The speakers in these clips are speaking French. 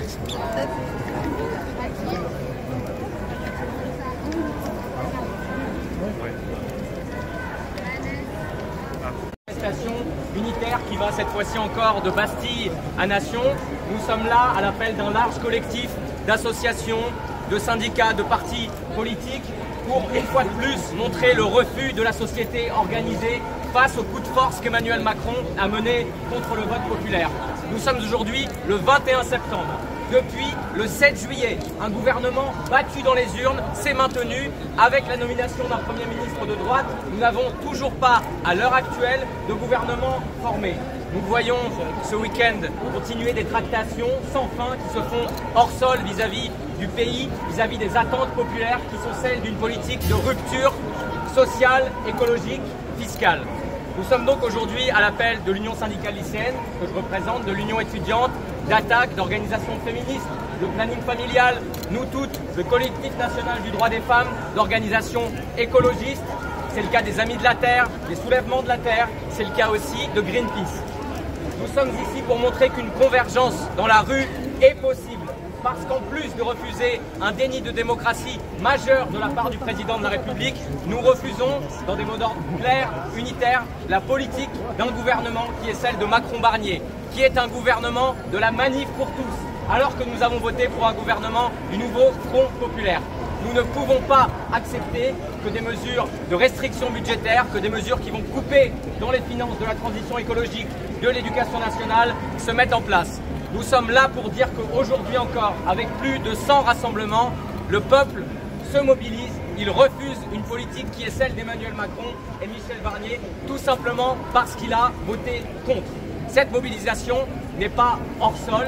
Merci. Unitaire qui va cette fois-ci encore de Bastille à Nation. Nous sommes là à l'appel d'un large collectif d'associations, de syndicats, de partis politiques pour une fois de plus montrer le refus de la société organisée face au coup de force qu'Emmanuel Macron a mené contre le vote populaire. Nous sommes aujourd'hui le 21 septembre. Depuis le 7 juillet, un gouvernement battu dans les urnes s'est maintenu avec la nomination d'un Premier ministre de droite. Nous n'avons toujours pas, à l'heure actuelle, de gouvernement formé. Nous voyons ce week-end continuer des tractations sans fin qui se font hors sol vis-à-vis du pays, vis-à-vis des attentes populaires qui sont celles d'une politique de rupture sociale, écologique, fiscale. Nous sommes donc aujourd'hui à l'appel de l'Union syndicale lycéenne, que je représente, de l'Union étudiante, d'ATTAC, d'organisations féministes, de planning familial, nous toutes, le collectif national du droit des femmes, d'organisations écologistes. C'est le cas des Amis de la Terre, des Soulèvements de la Terre, c'est le cas aussi de Greenpeace. Nous sommes ici pour montrer qu'une convergence dans la rue est possible. Parce qu'en plus de refuser un déni de démocratie majeur de la part du président de la République, nous refusons, dans des mots d'ordre clairs, unitaires, la politique d'un gouvernement qui est celle de Macron-Barnier, qui est un gouvernement de la manif pour tous, alors que nous avons voté pour un gouvernement du nouveau Front populaire. Nous ne pouvons pas accepter que des mesures de restriction budgétaire, que des mesures qui vont couper dans les finances de la transition écologique, de l'éducation nationale, se mettent en place. Nous sommes là pour dire qu'aujourd'hui encore, avec plus de 100 rassemblements, le peuple se mobilise, il refuse une politique qui est celle d'Emmanuel Macron et Michel Barnier, tout simplement parce qu'il a voté contre. Cette mobilisation n'est pas hors sol.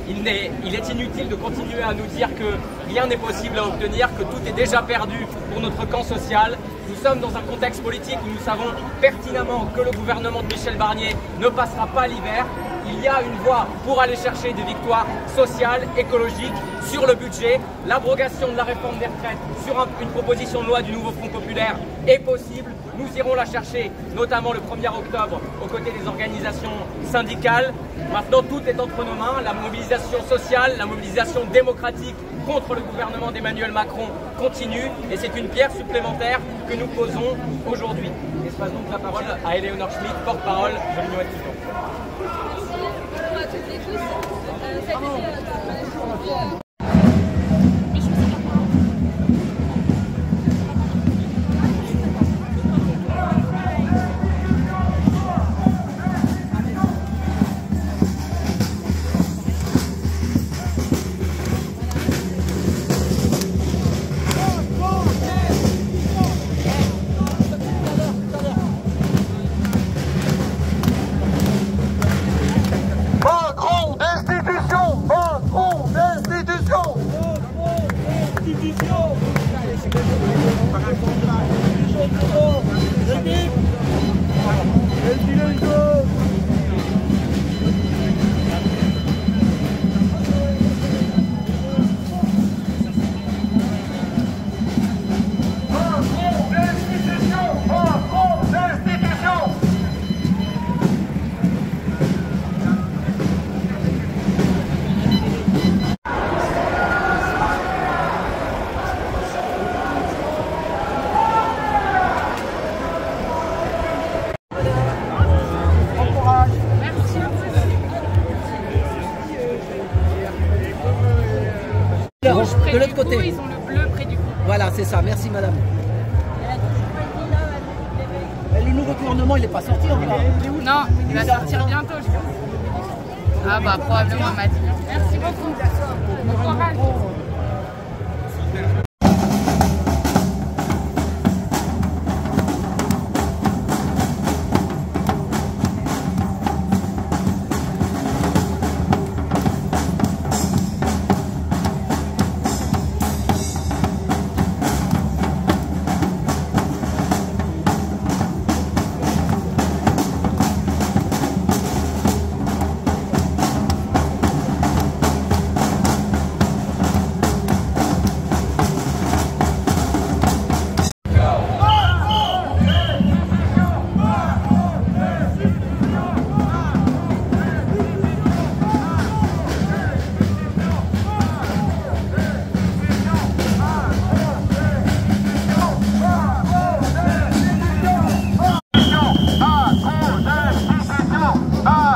Il est inutile de continuer à nous dire que rien n'est possible à obtenir, que tout est déjà perdu pour notre camp social. Nous sommes dans un contexte politique où nous savons pertinemment que le gouvernement de Michel Barnier ne passera pas l'hiver. Il y a une voie pour aller chercher des victoires sociales, écologiques, sur le budget. L'abrogation de la réforme des retraites sur une proposition de loi du nouveau Front populaire est possible. Nous irons la chercher, notamment le 1er octobre, aux côtés des organisations syndicales. Maintenant, tout est entre nos mains. La mobilisation sociale, la mobilisation démocratique contre le gouvernement d'Emmanuel Macron continue. Et c'est une pierre supplémentaire que nous posons aujourd'hui. Et je passe donc la parole à Éléonore Schmitt, porte-parole de l'Union étudiante. Bonjour à toutes et tous. De l'autre côté. Ils ont le bleu près du cou. Voilà, c'est ça. Merci, madame. Le nouveau gouvernement, il n'est pas sorti encore. Non, il va sortir bientôt, je pense. Ah bah probablement, m'a dit. Merci beaucoup. Bon courage.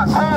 Voilà.